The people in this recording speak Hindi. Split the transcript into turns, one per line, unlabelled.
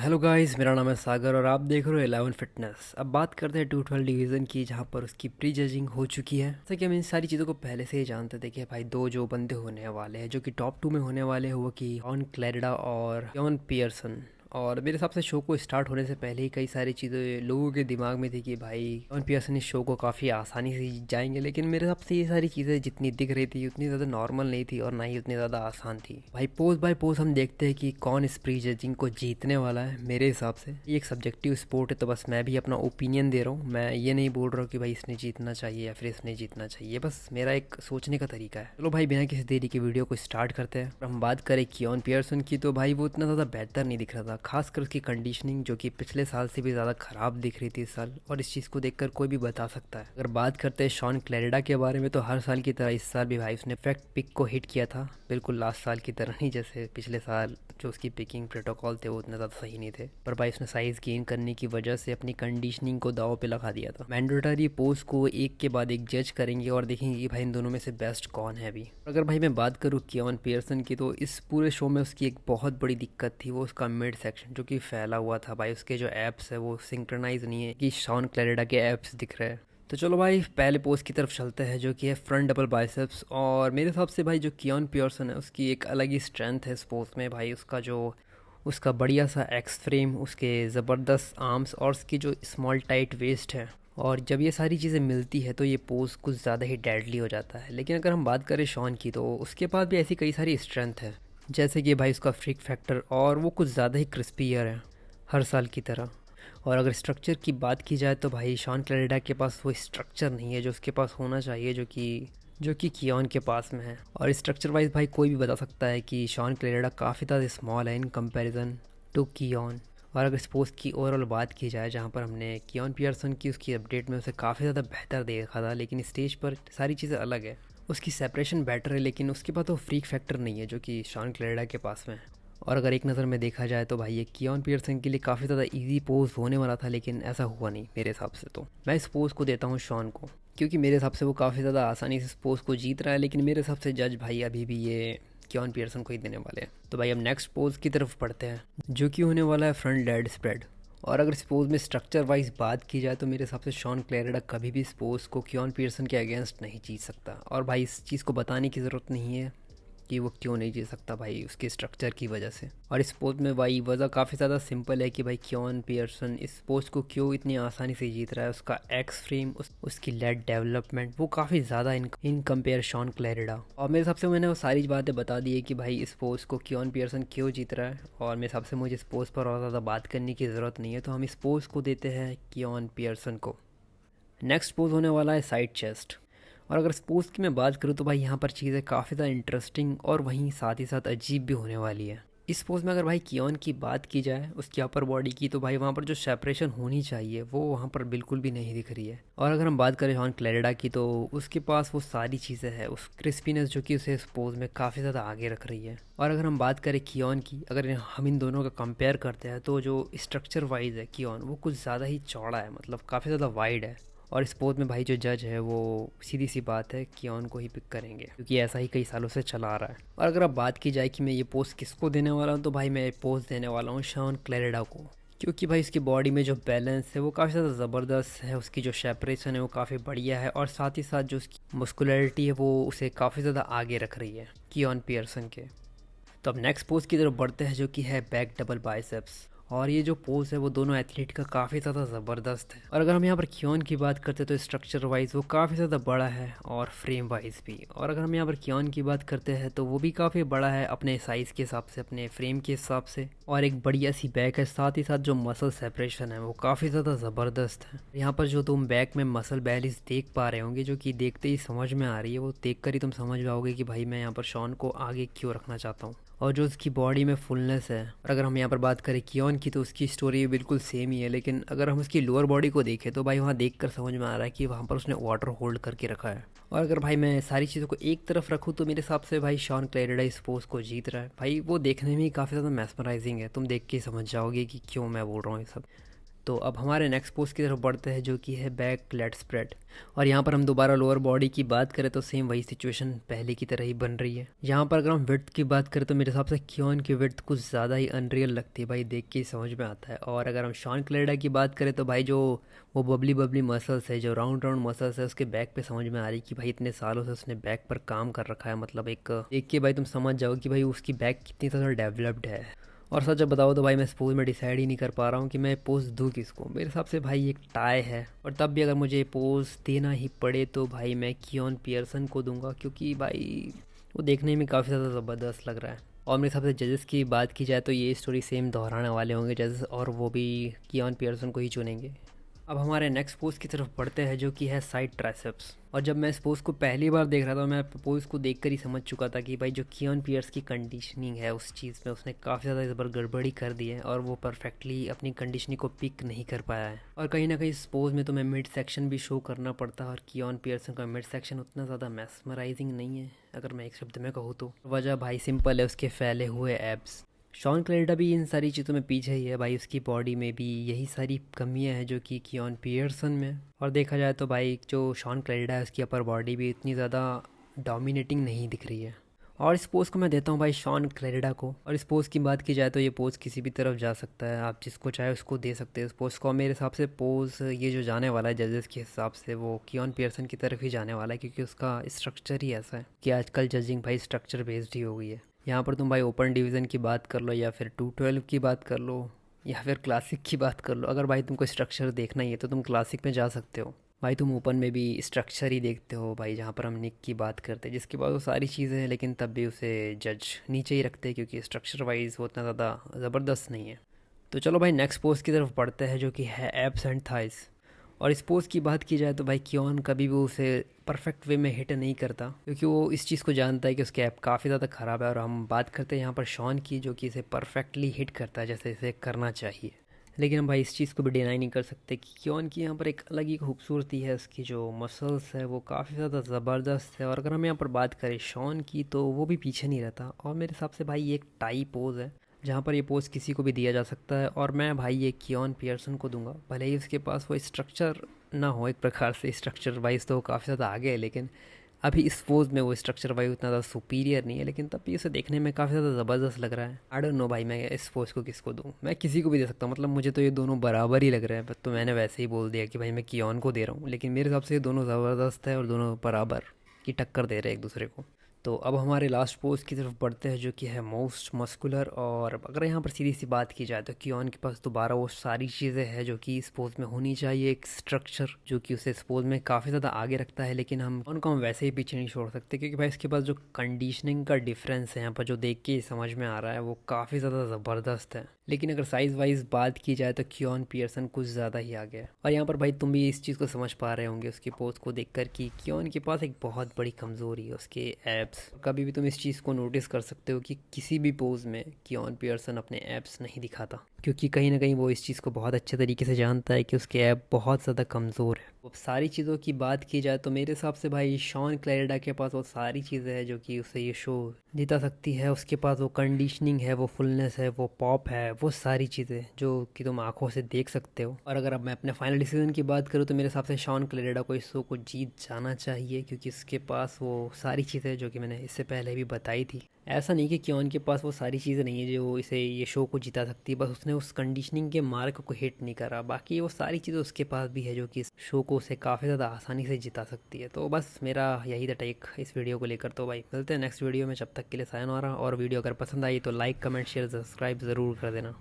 हेलो गाइस, मेरा नाम है सागर और आप देख रहे हो 11 फिटनेस। अब बात करते हैं 212 डिवीज़न की, जहां पर उसकी प्री जजिंग हो चुकी है। जैसे कि हम इन सारी चीज़ों को पहले से ही जानते थे कि भाई दो जो बंदे होने वाले हैं जो कि टॉप 2 में होने वाले हैं, वो कि ऑन क्लैरिडा और जॉन पियर्सन। और मेरे हिसाब से शो को स्टार्ट होने से पहले ही कई सारी चीज़ें लोगों के दिमाग में थी कि भाई जॉन पियर्सन इस शो को काफ़ी आसानी से जीत जाएंगे, लेकिन मेरे हिसाब से ये सारी चीज़ें जितनी दिख रही थी उतनी ज़्यादा नॉर्मल नहीं थी और ना ही उतनी ज़्यादा आसान थी। भाई पोज बाय पोज हम देखते हैं कि कौन इस प्री जजिंग को जीतने वाला है। मेरे हिसाब से ये एक सब्जेक्टिव स्पोर्ट है, तो बस मैं भी अपना ओपिनियन दे रहा हूँ। मैं ये नहीं बोल रहा हूँ कि भाई इसने जीतना चाहिए या फिर इसने जीतना चाहिए, बस मेरा एक सोचने का तरीका है। चलो भाई बिना किसी देरी के वीडियो को स्टार्ट करते हैं। हम बात करें कियोन पियर्सन की, तो भाई वो इतना ज़्यादा बेहतर नहीं दिख रहा था, खासकर उसकी कंडीशनिंग जो कि पिछले साल से भी ज़्यादा ख़राब दिख रही थी इस साल, और इस चीज़ को देखकर कोई भी बता सकता है। अगर बात करते हैं शॉन क्लैरिडा के बारे में, तो हर साल की तरह इस साल भी भाई उसने परफेक्ट पिक को हिट किया था, बिल्कुल लास्ट साल की तरह नहीं। जैसे पिछले साल जो उसकी पिकिंग प्रोटोकॉल थे वो उतने ज़्यादा सही नहीं थे, पर भाई उसने साइज़ गेन करने की वजह से अपनी कंडीशनिंग को दाव पे लगा दिया था। मैंडेटरी पोज को एक के बाद एक जज करेंगे और देखेंगे कि भाई इन दोनों में से बेस्ट कौन है अभी। अगर भाई मैं बात करूँ कियोन पियर्सन की, तो इस पूरे शो में उसकी एक बहुत बड़ी दिक्कत थी, वो उसका मिड सेक्शन जो कि फैला हुआ था। भाई उसके जो एप्स है वो सिंक्रोनाइज नहीं है कि शॉन क्लैरिडा के एप्स दिख रहे हैं। तो चलो भाई पहले पोज की तरफ चलते हैं, जो कि है फ्रंट डबल बाइसेप्स। और मेरे हिसाब से भाई जो कियोन पियर्सन है उसकी एक अलग ही स्ट्रेंथ है इस पोज में। भाई उसका बढ़िया सा एक्स फ्रेम, उसके ज़बरदस्त आर्म्स और उसकी जो स्मॉल टाइट वेस्ट है, और जब ये सारी चीज़ें मिलती है तो ये पोज कुछ ज़्यादा ही डेडली हो जाता है। लेकिन अगर हम बात करें शॉन की, तो उसके पास भी ऐसी कई सारी स्ट्रेंथ है, जैसे कि भाई उसका फ्रिक फैक्टर, और वो कुछ ज़्यादा ही क्रिस्पियर है हर साल की तरह। और अगर स्ट्रक्चर की बात की जाए, तो भाई शॉन क्लैरिडा के पास वो स्ट्रक्चर नहीं है जो उसके पास होना चाहिए, जो कि कियोन के पास में है। और स्ट्रक्चर वाइज भाई कोई भी बता सकता है कि शॉन क्लैरिडा काफ़ी ज़्यादा स्मॉल है इन कंपैरिजन टू कियोन। और अगर स्पोर्ट्स की ओवरऑल बात की जाए, जहाँ पर हमने कियोन पियर्सन की उसकी अपडेट में उसे काफ़ी ज़्यादा बेहतर देखा था, लेकिन स्टेज पर सारी चीज़ें अलग है। उसकी सेपरेशन बेटर है, लेकिन उसके पास वो फ्रीक फैक्टर नहीं है जो कि शॉन क्लैरिडा के पास में है। और अगर एक नज़र में देखा जाए, तो भाई ये कियोन पियर्सन के लिए काफ़ी ज़्यादा इजी पोज होने वाला था, लेकिन ऐसा हुआ नहीं मेरे हिसाब से। तो मैं इस पोज को देता हूँ शॉन को, क्योंकि मेरे हिसाब से वो काफ़ी ज़्यादा आसानी से इस पोज को जीत रहा है। लेकिन मेरे हिसाब से जज भाई अभी भी ये कियोन पियर्सन को ही देने वाले हैं। तो भाई हम नेक्स्ट पोज की तरफ पढ़ते हैं, जो कि होने वाला है फ्रंट डेड स्प्रेड। और अगर इस पोज में स्ट्रक्चर वाइज बात की जाए, तो मेरे हिसाब से शॉन क्लैरिडा कभी भी इस पोज को कियोन पियर्सन के अगेंस्ट नहीं जीत सकता। और भाई इस चीज़ को बताने की ज़रूरत नहीं है कि वो क्यों नहीं जीत सकता, भाई उसके स्ट्रक्चर की वजह से। और इस पोज में भाई वजह काफ़ी ज़्यादा सिंपल है कि भाई कियोन पियर्सन इस पोज को क्यों इतनी आसानी से जीत रहा है। उसका एक्स फ्रेम, उसकी लेट डेवलपमेंट वो काफ़ी ज़्यादा इन कंपेयर शॉन क्लैरिडा। और मेरे हिसाब से मैंने वो सारी बातें बता दी है कि भाई इस पोज को कियोन पियर्सन क्यों जीत रहा है। और मेरे हिसाब से मुझे इस पोज पर और ज़्यादा बात करने की ज़रूरत नहीं है, तो हम इस पोज को देते हैं कियोन पियर्सन को। नेक्स्ट पोज होने वाला है साइड चेस्ट। और अगर स्पोर्ट्स की मैं बात करूँ, तो भाई यहाँ पर चीज़ें काफ़ी ज़्यादा इंटरेस्टिंग और वहीं साथ ही साथ अजीब भी होने वाली है। इस पोज में अगर भाई कियोन की बात की जाए, उसकी अपर बॉडी की, तो भाई वहाँ पर जो सेपरेशन होनी चाहिए वो वहाँ पर बिल्कुल भी नहीं दिख रही है। और अगर हम बात करें शॉन क्लैरिडा की, तो उसके पास वो सारी चीज़ें हैं, उस क्रिस्पीनेस जो कि उसे इस पोज में काफ़ी ज़्यादा आगे रख रही है। और अगर हम बात करें कियोन की, अगर हम इन दोनों का कंपेयर करते हैं, तो जो स्ट्रक्चर वाइज है कियोन वो कुछ ज़्यादा ही चौड़ा है, मतलब काफ़ी ज़्यादा वाइड है। और इस पोज में भाई जो जज है वो सीधी सी बात है कियोन को ही पिक करेंगे, क्योंकि ऐसा ही कई सालों से चला आ रहा है। और अगर अब बात की जाए कि मैं ये पोज किसको देने वाला हूँ, तो भाई मैं ये पोज देने वाला हूँ शॉन क्लैरिडा को, क्योंकि भाई इसकी बॉडी में जो बैलेंस है वो काफ़ी ज़्यादा ज़बरदस्त है, उसकी जो सेपरेशन है वो काफ़ी बढ़िया है, और साथ ही साथ जो उसकी मस्कुलरिटी है वो उसे काफ़ी ज़्यादा आगे रख रही है कियोन पियर्सन के। तो अब नेक्स्ट पोज की तरफ बढ़ते हैं, जो कि है बैक डबल बाइसेप्स। और ये जो पोज है वो दोनों एथलीट का काफ़ी ज़्यादा ज़बरदस्त है। और अगर हम यहाँ पर कियोन की बात करते हैं, तो स्ट्रक्चर वाइज वो काफ़ी ज़्यादा बड़ा है और फ्रेम वाइज भी। और अगर हम यहाँ पर कियोन की बात करते हैं, तो वो भी काफ़ी बड़ा है अपने साइज़ के हिसाब से, अपने फ्रेम के हिसाब से, और एक बढ़िया सी बैक है। साथ ही साथ जो मसल सेपरेशन है वो काफ़ी ज़्यादा ज़बरदस्त है। यहाँ पर जो तुम बैक में मसल बैलेंस देख पा रहे होंगे, जो कि देखते ही समझ में आ रही है, वो देख कर ही तुम समझ पाओगे कि भाई मैं यहाँ पर शॉन को आगे क्यों रखना चाहता हूँ। और जो उसकी बॉडी में फुलनेस है, और अगर हम यहाँ पर बात करें कियोन की, तो उसकी स्टोरी बिल्कुल सेम ही है। लेकिन अगर हम उसकी लोअर बॉडी को देखें, तो भाई वहाँ देखकर समझ में आ रहा है कि वहाँ पर उसने वाटर होल्ड करके रखा है। और अगर भाई मैं सारी चीज़ों को एक तरफ रखूँ, तो मेरे हिसाब से भाई शॉन क्लैरिडा इस पोज को जीत रहा है। भाई वो देखने में ही काफ़ी ज़्यादा मैस्मराइजिंग है, तुम देख के समझ जाओगे कि क्यों मैं बोल रहा हूँ ये सब। तो अब हमारे नेक्स्ट पोज की तरफ बढ़ते हैं जो कि है बैक लेट स्प्रेड। और यहाँ पर हम दोबारा लोअर बॉडी की बात करें तो सेम वही सिचुएशन पहले की तरह ही बन रही है। यहाँ पर अगर हम विड्थ की बात करें तो मेरे हिसाब से कियोन की विड्थ कुछ ज़्यादा ही अनरियल लगती है भाई, देख के ही समझ में आता है। और अगर हम शॉन क्लेडा की बात करें तो भाई जो वो बबली बबली मसल्स है, जो राउंड राउंड मसल्स है उसके बैक पे समझ में आ रही कि भाई इतने सालों से उसने बैक पर काम कर रखा है। मतलब एक देख के भाई तुम समझ जाओ कि भाई उसकी बैक कितनी ज़्यादा डेवलप्ड है। और सच बताओ तो भाई मैं इस पोज में डिसाइड ही नहीं कर पा रहा हूँ कि मैं पोज दूँ किसको। मेरे हिसाब से भाई एक टाई है, और तब भी अगर मुझे पोज देना ही पड़े तो भाई मैं कियोन पियर्सन को दूंगा, क्योंकि भाई वो देखने में काफ़ी ज़्यादा ज़बरदस्त लग रहा है। और मेरे हिसाब से जजेस की बात की जाए तो ये स्टोरी सेम दोहराने वाले होंगे जजेस, और वो भी कियोन पियर्सन को ही चुनेंगे। अब हमारे नेक्स्ट पोज की तरफ बढ़ते हैं जो कि है साइड ट्राइसेप्स। और जब मैं इस पोज को पहली बार देख रहा था मैं पोज को देखकर ही समझ चुका था कि भाई जो कियोन पियर्स की कंडीशनिंग है उस चीज़ में उसने काफ़ी ज़्यादा इस बार गड़बड़ी कर दी है, और वो परफेक्टली अपनी कंडीशनिंग को पिक नहीं कर पाया है। और कहीं ना कहीं इस पोज में तुम्हें मिड सेक्शन भी शो करना पड़ता है, और कियोन पियर्सन का मिड सेक्शन उतना ज़्यादा मैस्मराइजिंग नहीं है अगर मैं एक शब्द में कहूँ तो। वजह भाई सिंपल है, उसके फैले हुए एब्स। शॉन क्लेडा भी इन सारी चीज़ों में पीछे ही है भाई, उसकी बॉडी में भी यही सारी कमियां हैं जो कि कियोन पियर्सन में। और देखा जाए तो भाई जो शॉन क्लेडा है उसकी अपर बॉडी भी इतनी ज़्यादा डोमिनेटिंग नहीं दिख रही है। और इस पोज़ को मैं देता हूँ भाई शॉन क्लेडा को। और इस पोज़ की बात की जाए तो ये पोज़ किसी भी तरफ जा सकता है, आप जिसको चाहे उसको दे सकते हैं इस पोज़ को। और मेरे हिसाब से पोज़ ये जो जाने वाला है जजेस के हिसाब से वो कियोन पियर्सन की तरफ ही जाने वाला है, क्योंकि उसका स्ट्रक्चर ही ऐसा है कि आजकल जजिंग भाई स्ट्रक्चर बेस्ड ही हो गई है। यहाँ पर तुम भाई ओपन डिवीज़न की बात कर लो, या फिर 212 की बात कर लो, या फिर क्लासिक की बात कर लो। अगर भाई तुमको स्ट्रक्चर देखना ही है तो तुम क्लासिक में जा सकते हो भाई। तुम ओपन में भी स्ट्रक्चर ही देखते हो भाई, जहाँ पर हम निक की बात करते हैं जिसके पास वो सारी चीज़ें हैं, लेकिन तब भी उसे जज नीचे ही रखते हैं क्योंकि स्ट्रक्चर वाइज वो उतना ज़्यादा ज़बरदस्त नहीं है। तो चलो भाई नेक्स्ट पोज की तरफ बढ़ते हैं जो कि है एब्स एंड थाइस। और इस पोज की बात की जाए तो भाई कियोन कभी भी उसे परफेक्ट वे में हिट नहीं करता, क्योंकि वो इस चीज़ को जानता है कि उसके ऐप काफ़ी ज़्यादा ख़राब है। और हम बात करते हैं यहाँ पर शॉन की, जो कि इसे परफेक्टली हिट करता है जैसे इसे करना चाहिए। लेकिन हम भाई इस चीज़ को भी डिनाई नहीं कर सकते कि कियोन की यहाँ पर एक अलग ही खूबसूरती है, उसकी जो मसल्स है वो काफ़ी ज़्यादा ज़बरदस्त है। और अगर हम यहाँ पर बात करें शॉन की तो वो भी पीछे नहीं रहता। और मेरे हिसाब से भाई ये एक टाई पोज है जहाँ पर ये पोज किसी को भी दिया जा सकता है, और मैं भाई ये कियोन पियर्सन को दूंगा। भले ही उसके पास वो स्ट्रक्चर ना हो, एक प्रकार से स्ट्रक्चर वाइज तो काफ़ी ज़्यादा आगे है, लेकिन अभी इस पोज में वो स्ट्रक्चर वाइज उतना ज़्यादा सुपीरियर नहीं है, लेकिन तब भी उसे देखने में काफ़ी ज़्यादा ज़बरदस्त लग रहा है। आई डोंट नो भाई मैं इस पोज को किसको दूँ, मैं किसी को भी दे सकता हूँ। मतलब मुझे तो ये दोनों बराबर ही लग रहे हैं, तो मैंने वैसे ही बोल दिया कि भाई मैं कियोन को दे रहा हूँ, लेकिन मेरे हिसाब से ये दोनों ज़बरदस्त है और दोनों बराबर की टक्कर दे रहे हैं एक दूसरे को। तो अब हमारे लास्ट पोज की तरफ बढ़ते हैं जो कि है मोस्ट मस्कुलर। और अगर यहाँ पर सीधी सी बात की जाए तो कियोन के पास दोबारा वो सारी चीज़ें हैं जो कि इस पोज में होनी चाहिए। एक स्ट्रक्चर जो कि उसे इस पोज में काफ़ी ज़्यादा आगे रखता है, लेकिन हम उनको हम वैसे ही पीछे नहीं छोड़ सकते, क्योंकि भाई इसके पास जो कंडीशनिंग का डिफरेंस है यहाँ पर जो देख के समझ में आ रहा है वो काफ़ी ज़्यादा ज़बरदस्त है। लेकिन अगर साइज़ वाइज बात की जाए तो कियोन पियर्सन कुछ ज़्यादा ही आगे है। और यहाँ पर भाई तुम भी इस चीज़ को समझ पा रहे होंगे उसकी पोज को देखकर कि कियोन के पास एक बहुत बड़ी कमज़ोरी है, उसके एब्स। कभी भी तुम इस चीज़ को नोटिस कर सकते हो कि किसी भी पोज में कियोन पियर्सन अपने एब्स नहीं दिखाता, क्योंकि कहीं ना कहीं वो इस चीज़ को बहुत अच्छे तरीके से जानता है कि उसके ऐप बहुत ज़्यादा कमज़ोर है। अब सारी चीज़ों की बात की जाए तो मेरे हिसाब से भाई शॉन क्लेडा के पास वो सारी चीज़ें हैं जो कि उसे ये शो जिता सकती है। उसके पास वो कंडीशनिंग है, वो फुलनेस है, वो पॉप है, वो सारी चीज़ें जो कि तुम आंखों से देख सकते हो। और अगर अब मैं अपने फाइनल डिसीजन की बात करूँ तो मेरे हिसाब से शॉन क्लेडा को इस शो को जीत जाना चाहिए, क्योंकि उसके पास वो सारी चीज़ें जो कि मैंने इससे पहले भी बताई थी। ऐसा नहीं कि कियोन के पास वो सारी चीज़ें नहीं है जो इसे ये शो को जिता सकती है, बस उसने उस कंडीशनिंग के मार्क को हिट नहीं करा। बाकी वो सारी चीज़ें उसके पास भी है जो कि इस शो को उसे काफ़ी ज़्यादा आसानी से जिता सकती है। तो बस मेरा यही था टेक इस वीडियो को लेकर। तो भाई मिलते हैं नेक्स्ट वीडियो में, जब तक के लिए सायनोरा। और वीडियो अगर पसंद आई तो लाइक कमेंट शेयर सब्सक्राइब ज़रूर कर देना।